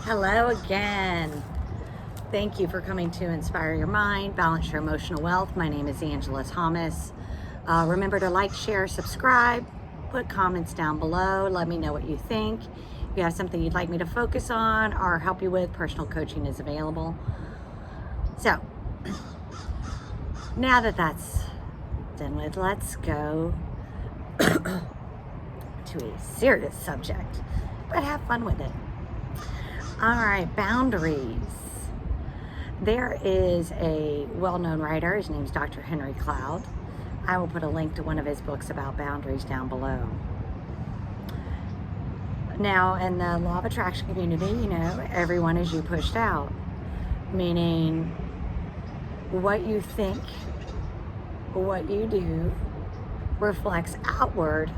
Hello again. Thank you for coming to Inspire Your Mind, Balance Your Emotional Wealth. My name is Angela Thomas. Remember to like, share, subscribe, put comments down below. Let me know what you think. If you have something you'd like me to focus on or help you with, personal coaching is available. So, now that that's done with, let's go to a serious subject, but have fun with it. All right, boundaries. There is a well-known writer, his name's Dr. Henry Cloud. I will put a link to one of his books about boundaries down below. Now, in the law of attraction community, everyone is you pushed out, meaning what you think, what you do reflects outward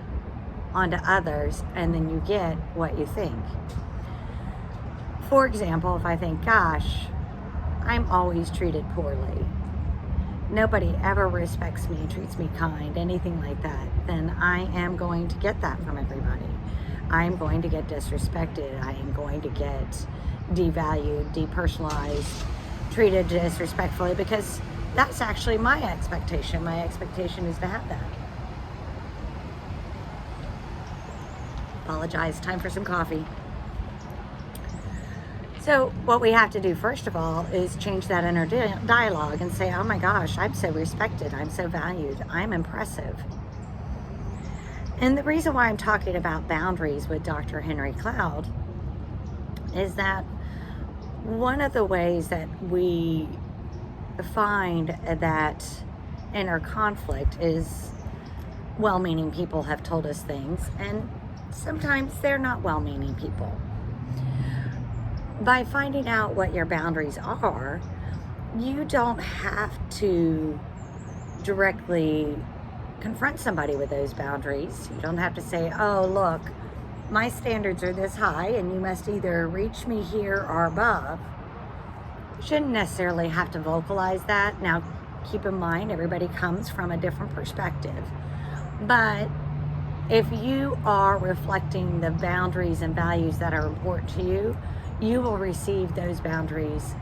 onto others, and then you get what you think. For example, if I think, gosh, I'm always treated poorly, nobody ever respects me, treats me kind, anything like that, then I am going to get that from everybody. I am going to get disrespected. I am going to get devalued, depersonalized, treated disrespectfully, because that's actually my expectation. My expectation is to have that. Apologize, time for some coffee. So what we have to do, first of all, is change that inner dialogue and say, oh my gosh, I'm so respected, I'm so valued, I'm impressive. And the reason why I'm talking about boundaries with Dr. Henry Cloud is that one of the ways that we find that inner conflict is well-meaning people have told us things, and sometimes they're not well-meaning people. By finding out what your boundaries are, you don't have to directly confront somebody with those boundaries. You don't have to say, oh, look, my standards are this high and you must either reach me here or above. You shouldn't necessarily have to vocalize that. Now, keep in mind, everybody comes from a different perspective. But if you are reflecting the boundaries and values that are important to you, you will receive those boundaries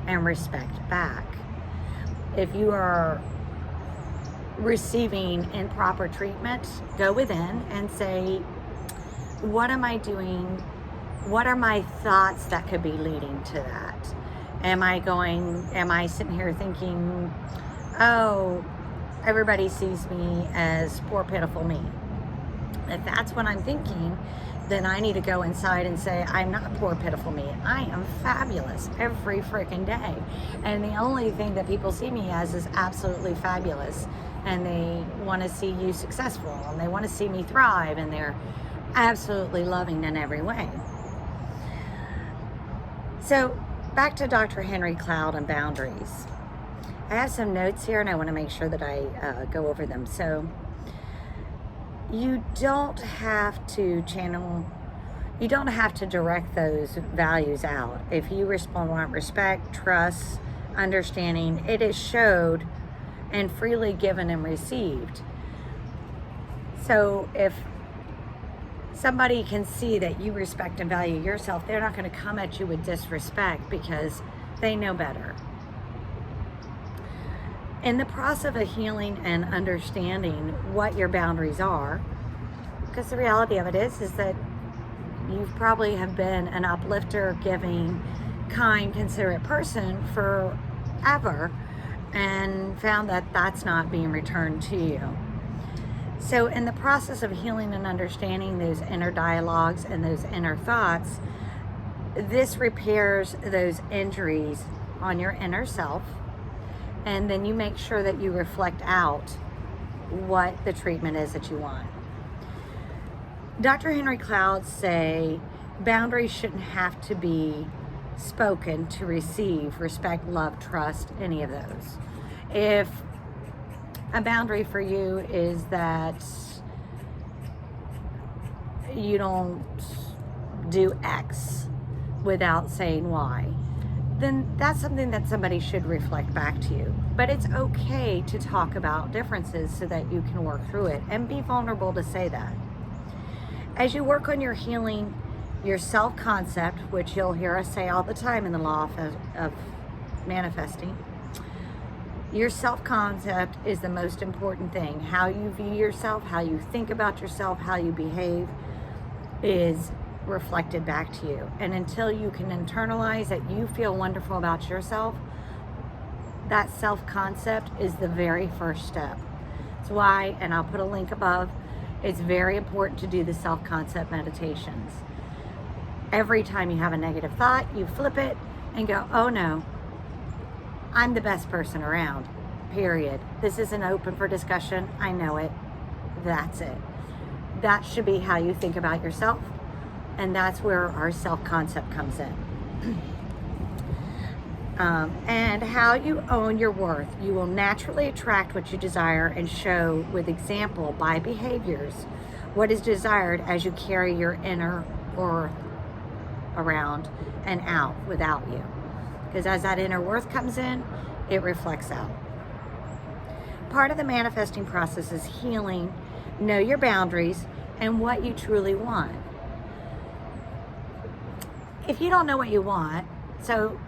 and respect back. If you are receiving improper treatment, go within and say, what am I doing? What are my thoughts that could be leading to that? Am I sitting here thinking, oh, everybody sees me as poor, pitiful me? If that's what I'm thinking, then I need to go inside and say, I'm not poor, pitiful me. I am fabulous every freaking day. And the only thing that people see me as is absolutely fabulous. And they want to see you successful, and they want to see me thrive, and they're absolutely loving in every way. So back to Dr. Henry Cloud and boundaries. I have some notes here and I want to make sure that I go over them. So you don't have to direct those values out. If you want respect, trust, understanding, it is showed and freely given and received. So if somebody can see that you respect and value yourself, they're not going to come at you with disrespect because they know better. In the process of healing and understanding what your boundaries are, because the reality of it is that you probably have been an uplifter, giving, kind, considerate person forever and found that that's not being returned to you. So in the process of healing and understanding those inner dialogues and those inner thoughts, this repairs those injuries on your inner self. And then you make sure that you reflect out what the treatment is that you want. Dr. Henry Cloud say boundaries shouldn't have to be spoken to receive respect, love, trust, any of those. If a boundary for you is that you don't do X without saying Y, then that's something that somebody should reflect back to you. But it's okay to talk about differences so that you can work through it and be vulnerable to say that. As you work on your healing, Your self-concept, which you'll hear us say all the time in the law of manifesting. Your self-concept is the most important thing. How you view yourself, how you think about yourself, how you behave is reflected back to you. And until you can internalize that you feel wonderful about yourself, that self-concept is the very first step. That's why, and I'll put a link above, it's very important to do the self-concept meditations. Every time you have a negative thought, you flip it and go, oh no, I'm the best person around, period. This isn't open for discussion. I know it. That's it. That should be how you think about yourself. And that's where our self-concept comes in. And how you own your worth. You will naturally attract what you desire and show with example by behaviors what is desired as you carry your inner worth around and out without you. Because as that inner worth comes in, it reflects out. Part of the manifesting process is healing, know your boundaries, and what you truly want. If you don't know what you want, so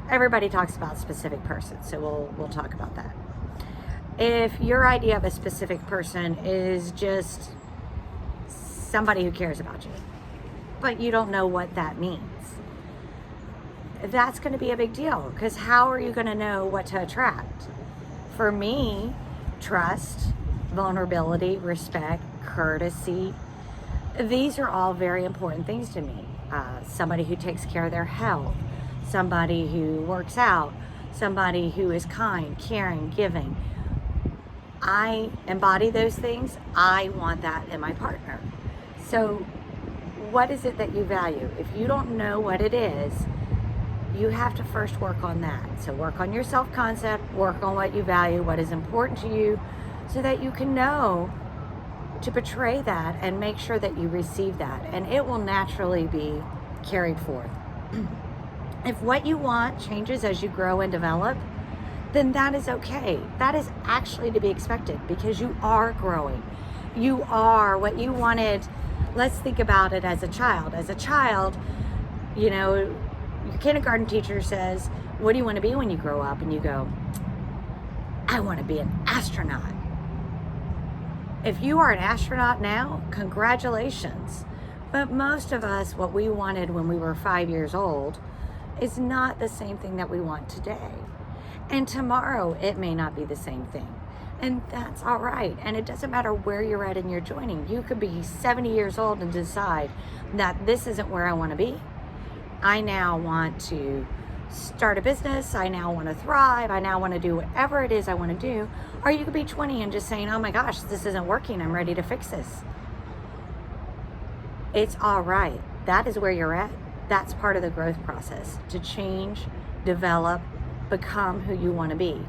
everybody talks about specific persons, so we'll talk about that. If your idea of a specific person is just somebody who cares about you, but you don't know what that means, that's going to be a big deal, because how are you going to know what to attract? For me, trust, vulnerability, respect, courtesy, these are all very important things to me. Somebody who takes care of their health, somebody who works out, somebody who is kind, caring, giving. I embody those things. I want that in my partner. So what is it that you value? If you don't know what it is, you have to first work on that. So work on your self-concept, work on what you value, what is important to you, so that you can know to portray that and make sure that you receive that. And it will naturally be carried forth. If what you want changes as you grow and develop, then that is okay. That is actually to be expected, because you are growing. You are what you wanted. Let's think about it as a child. As a child, you know, your kindergarten teacher says, what do you want to be when you grow up? And you go, I want to be an astronaut. If you are an astronaut now, congratulations. But most of us, what we wanted when we were 5 years old is not the same thing that we want today. And tomorrow, it may not be the same thing. And that's all right. And it doesn't matter where you're at in your joining. You could be 70 years old and decide that this isn't where I want to be. I now want to start a business. I now want to thrive. I now want to do whatever it is I want to do. Or you could be 20 and just saying, oh my gosh, this isn't working. I'm ready to fix this. It's all right. That is where you're at. That's part of the growth process, to change, develop, become who you want to be.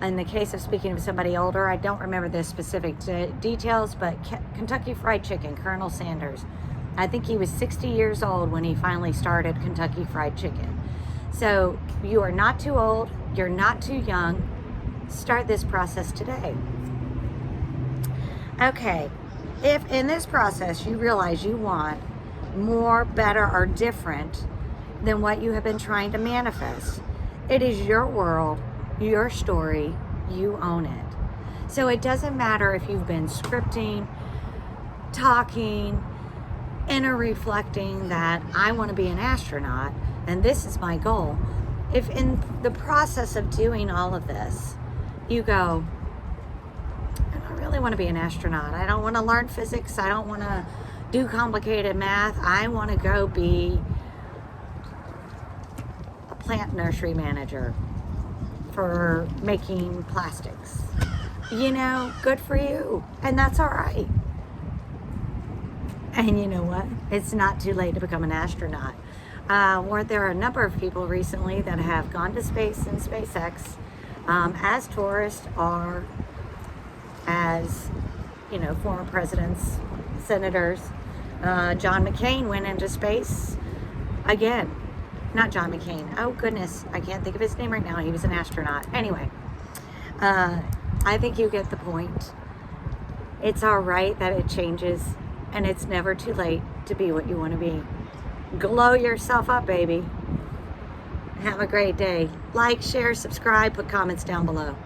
In the case of speaking of somebody older, I don't remember the specific details, but Kentucky Fried Chicken, Colonel Sanders, I think he was 60 years old when he finally started Kentucky Fried Chicken. So you are not too old, you're not too young. Start this process today. Okay, if in this process you realize you want more, better, or different than what you have been trying to manifest, it is your world, your story, you own it. So it doesn't matter if you've been scripting, talking, inner reflecting that I want to be an astronaut and this is my goal. If in the process of doing all of this, you go, I don't really want to be an astronaut. I don't want to learn physics. I don't want to do complicated math. I want to go be a plant nursery manager for making plastics. You know, good for you. And that's all right. And you know what? It's not too late to become an astronaut. Weren't there a number of people recently that have gone to space in SpaceX as tourists or as, you know, former presidents, senators. John McCain went into space again. Not John McCain. Oh, goodness. I can't think of his name right now. He was an astronaut. Anyway, I think you get the point. It's all right that it changes. and it's never too late to be what you want to be. Glow yourself up, baby. Have a great day. Like, share, subscribe, put comments down below.